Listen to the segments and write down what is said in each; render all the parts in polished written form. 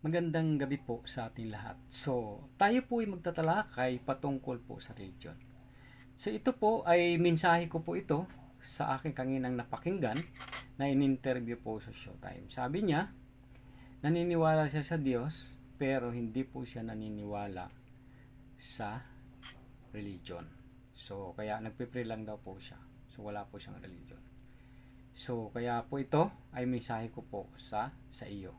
Magandang gabi po sa ating lahat. So, tayo po ay magtatalakay patungkol po sa religion. So, ito po ay mensahe ko po ito sa aking kanginang napakinggan na in-interview po sa Showtime. Sabi niya, naniniwala siya sa Diyos pero hindi po siya naniniwala sa religion. So, kaya nagpe-pray lang daw po siya. So, wala po siyang religion. So, kaya po ito ay mensahe ko po sa iyo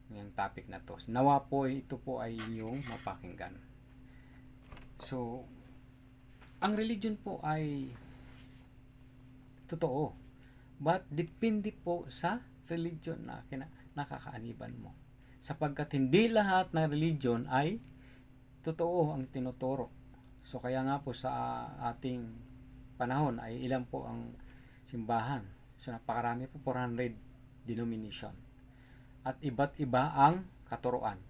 yung topic na to. Nawa po ito po ay inyong mapakinggan. So, ang religion po ay totoo. But depende po sa religion na nakakaaniban mo. Sapagkat hindi lahat ng religion ay totoo ang tinuturo. So, kaya nga po sa ating panahon ay ilan po ang simbahan. So, napakarami po, 400 denomination. At iba't iba ang katuruan.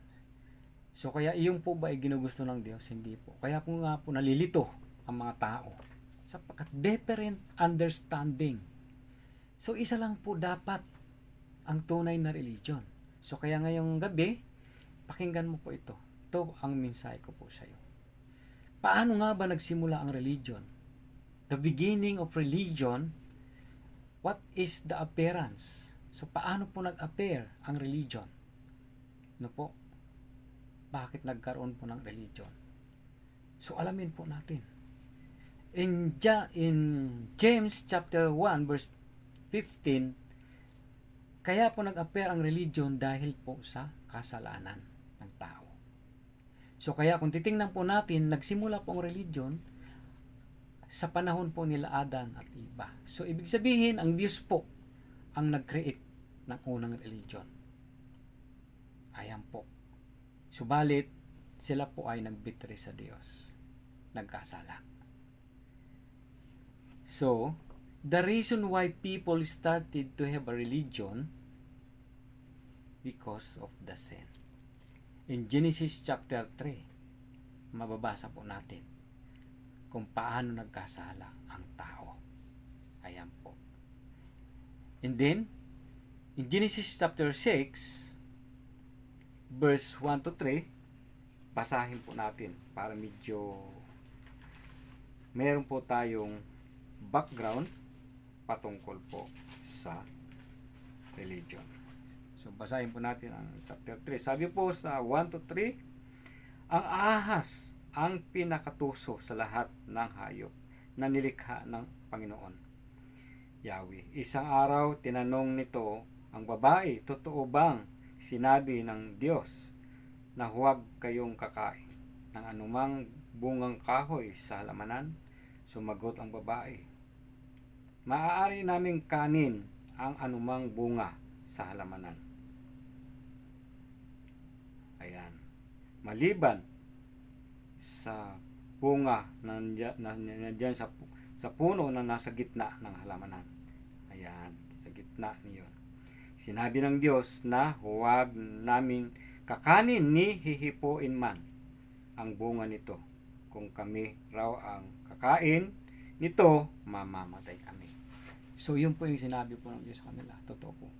So kaya iyon po ba ay ginugusto ng Diyos? Hindi po. Kaya po nga po nalilito ang mga tao sapagkat different understanding. So isa lang po dapat ang tunay na religion. So kaya ngayong gabi, pakinggan mo po ito. Ito ang mensahe ko po sa iyo. Paano nga ba nagsimula ang religion? The beginning of religion, what is the appearance? So, paano po nag-appear ang religion? No po? Bakit nagkaroon po ng religion? So, alamin po natin. In James chapter 1 verse 15, kaya po nag-appear ang religion dahil po sa kasalanan ng tao. So, kaya kung titingnan po natin, nagsimula po ang religion sa panahon po nila Adan at Eva. So, ibig sabihin, ang Diyos po ang nag-create ng unang religion. Ayan po. Subalit, sila po ay nagbitray sa Diyos. Nagkasala. So, the reason why people started to have a religion because of the sin. In Genesis chapter 3, mababasa po natin kung paano nagkasala ang tao. Ayan po. And then, in Genesis chapter 6, verse 1 to 3, basahin po natin para medyo meron po tayong background patungkol po sa religion. So, basahin po natin ang chapter 3. Sabi po sa 1 to 3, ang ahas ang pinakatuso sa lahat ng hayop na nilikha ng Panginoon Yahweh. Isang araw, tinanong nito ang babae, totoo bang sinabi ng Diyos na huwag kayong kakain ng anumang bungang kahoy sa halamanan? Sumagot ang babae, maaari naming kanin ang anumang bunga sa halamanan. Ayan. Maliban sa bunga na nandiyan sa puno na nasa gitna ng halamanan. Ayan, sa gitna niyon. Sinabi ng Diyos na huwag naming kakanin ni hihipuin man ang bunga nito. Kung kami raw ang kakain nito, mamamatay kami. So, yun po yung sinabi po ng Diyos sa kanila. Totoo po.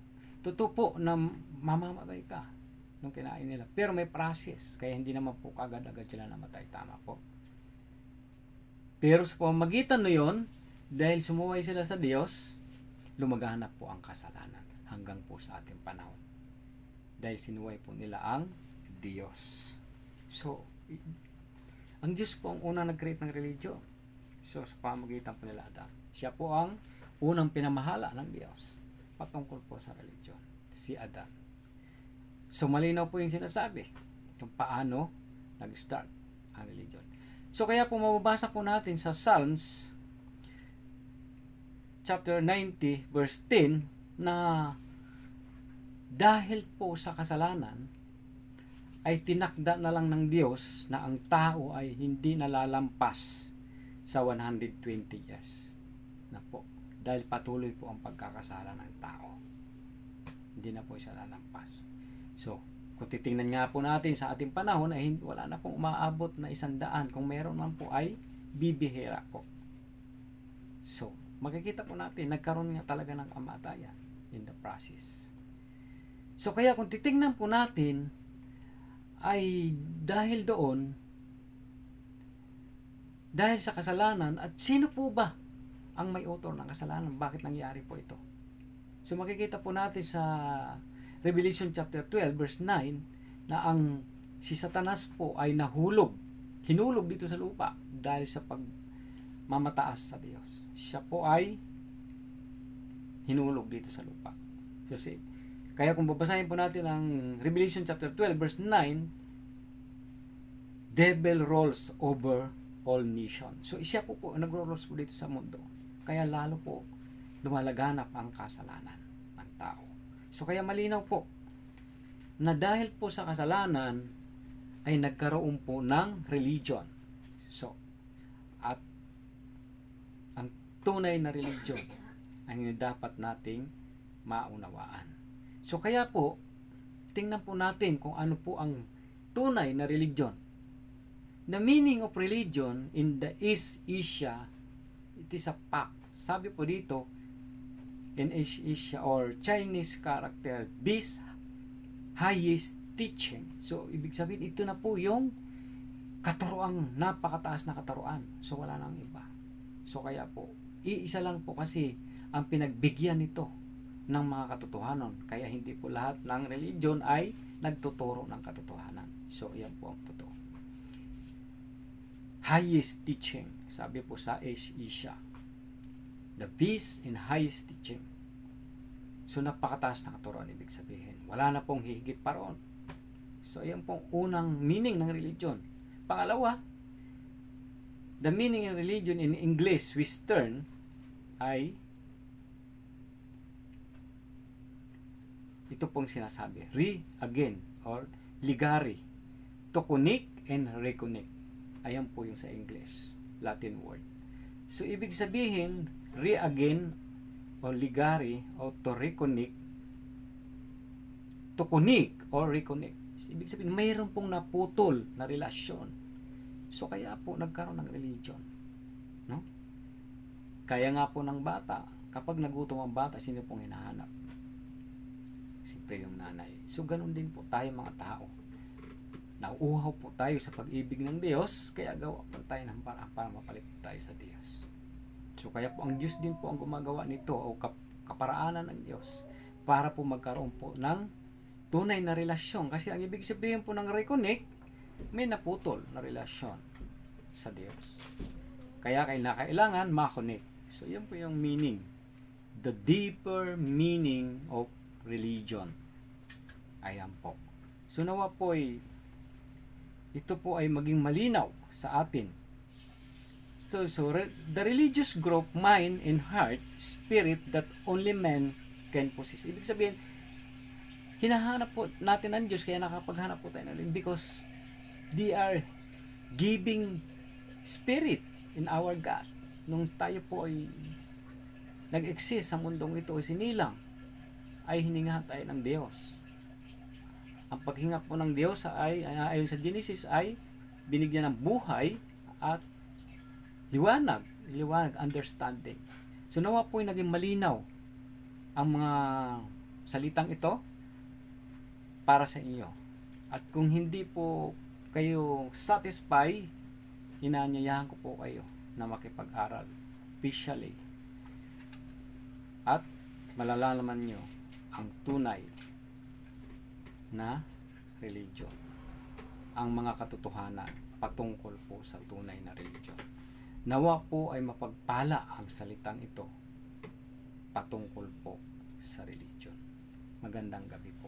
Totoo po na mamamatay ka nung kinain nila. Pero may process. Kaya hindi naman po kagad-agad sila namatay. Tama po. Pero sa pamamagitan na yun, dahil sumuway sila sa Diyos, lumaganap po ang kasalanan hanggang po sa ating panahon. Dahil sinuway po nila ang Diyos. So, ang Diyos po ang unang nag-create ng religion. So, sa pamamagitan po nila Adam. Siya po ang unang pinamahala ng Diyos patungkol po sa religion. Si Adam. So, malinaw po yung sinasabi kung paano nag-start ang religion. So, kaya po mababasa po natin sa Psalms chapter 90 verse 10 na dahil po sa kasalanan ay tinakda na lang ng Diyos na ang tao ay hindi nalalampas sa 120 years. Na po. Dahil patuloy po ang pagkakasala ng tao. Hindi na po siya lalampas. So, kung titingnan nga po natin sa ating panahon ay wala na pong umaabot na 100. Kung meron man po ay bibihira po. So, makikita po natin nagkaroon nga talaga ng kamatayan in the process. So kaya kung titingnan po natin, ay dahil doon, dahil sa kasalanan, at sino po ba ang may author ng kasalanan? Bakit nangyari po ito? So makikita po natin sa Revelation chapter 12 verse 9 na si Satanas po ay hinulog dito sa lupa dahil sa pagmamataas sa Diyos. Siya po ay hinulog dito sa lupa. So, kaya kung babasahin po natin ang Revelation chapter 12 verse 9, devil rules over all nations. So siya po nagro-rules po dito sa mundo. Kaya lalo po lumalaganap ang kasalanan ng tao. So kaya malinaw po na dahil po sa kasalanan ay nagkaroon po ng religion. So, at ang tunay na religion ang dapat nating maunawaan. So kaya po, tingnan po natin kung ano po ang tunay na religion. The meaning of religion in the East Asia, it is a pact. Sabi po dito, in East Asia or Chinese character, this highest teaching. So, ibig sabihin, ito na po yung katuroang, napakataas na katuroan. So, wala nang iba. So, kaya po, iisa lang po kasi ang pinagbigyan nito ng mga katotohanan. Kaya hindi po lahat ng religion ay nagtuturo ng katotohanan. So, iyan po ang totoo. Highest teaching, sabi po sa Asia. The best and highest teaching. So, napakataas na katuroan, ibig sabihin. Wala na pong higit pa roon. So, ayan pong unang meaning ng religion. Pangalawa, the meaning in religion in English, Western, ay ito pong sinasabi, re-again, or ligari, to connect and reconnect. Ayan po yung sa English, Latin word. So, ibig sabihin, re-again, o ligari, o to reconnect, to connect, or reconnect. Ibig sabihin, mayroon pong naputol na relasyon. So, kaya po, nagkaroon ng religion. No? Kaya nga po ng bata, kapag nagutom ang bata, sino pong hinahanap? Siyempre yung nanay. So, ganun din po tayo mga tao. Nauuhaw po tayo sa pag-ibig ng Diyos, kaya gawa po tayo ng paraan para mapalipit tayo sa Diyos. So, kaya po ang Diyos din po ang gumagawa nito o kaparaanan ng Diyos para po magkaroon po ng tunay na relasyon. Kasi ang ibig sabihin po ng reconnect, may naputol na relasyon sa Diyos. Kaya kailangan ma-connect. So, yan po yung meaning. The deeper meaning of religion. Ayan po. So, nawa po ito po ay maging malinaw sa atin. So the religious group, mind and heart, spirit that only man can possess. Ibig sabihin, hinahanap po natin ang Diyos, kaya nakapaghanap po tayo ng because they are giving spirit in our God. Nung tayo po ay nag-exist sa mundong ito ay sinilang, ay hiningahan tayo ng Diyos. Ang paghinga po ng Diyos ay ayon sa Genesis ay binigyan ng buhay at liwanag, understanding. So nawa po ay naging malinaw ang mga salitang ito para sa inyo. At kung hindi po kayo satisfy, inaanyayahan ko po kayo na makipag-aral officially. At malalaman nyo ang tunay na religion. Ang mga katotohanan patungkol po sa tunay na religion. Nawa po ay mapagpala ang salitang ito patungkol po sa religion. Magandang gabi po.